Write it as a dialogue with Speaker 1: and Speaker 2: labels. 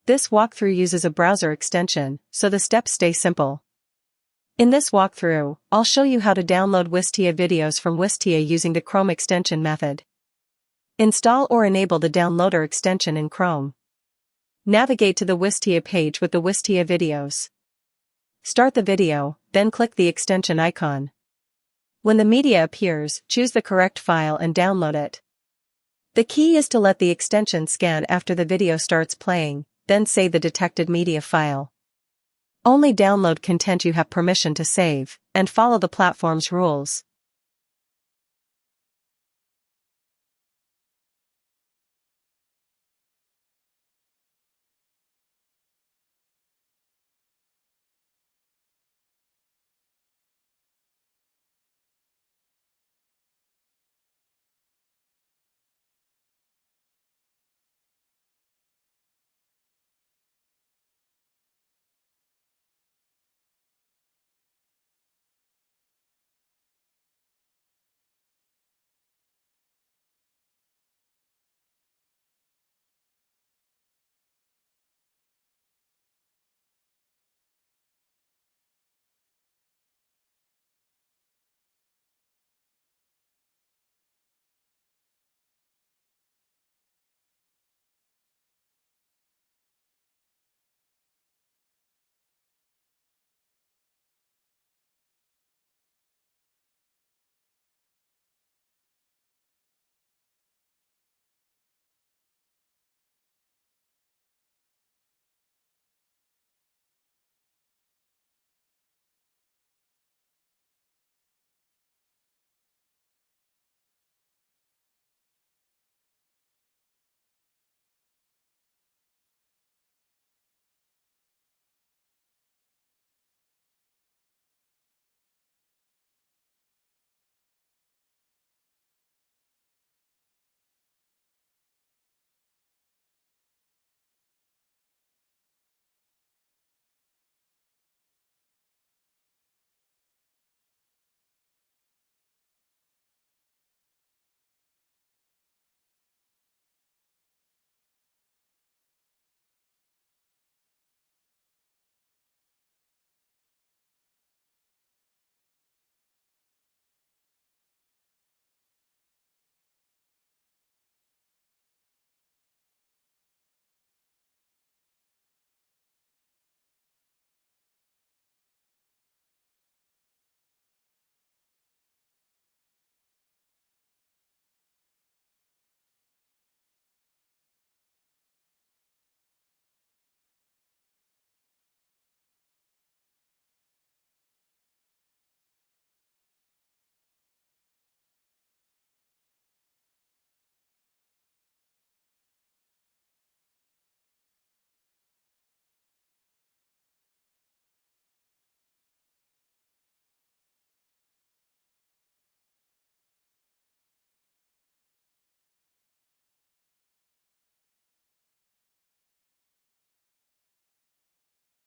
Speaker 1: This walkthrough uses a browser extension, so the steps stay simple. In this walkthrough, I'll show you how to download Wistia videos from Wistia using the Chrome extension method. Install or enable the downloader extension in Chrome. Navigate to the Wistia page with the Wistia videos. Start the video, then click the extension icon. When the media appears, choose the correct file and download it. The key is to let the extension scan after the video starts playing, then save the detected media file. Only download content you have permission to save, and follow the platform's rules.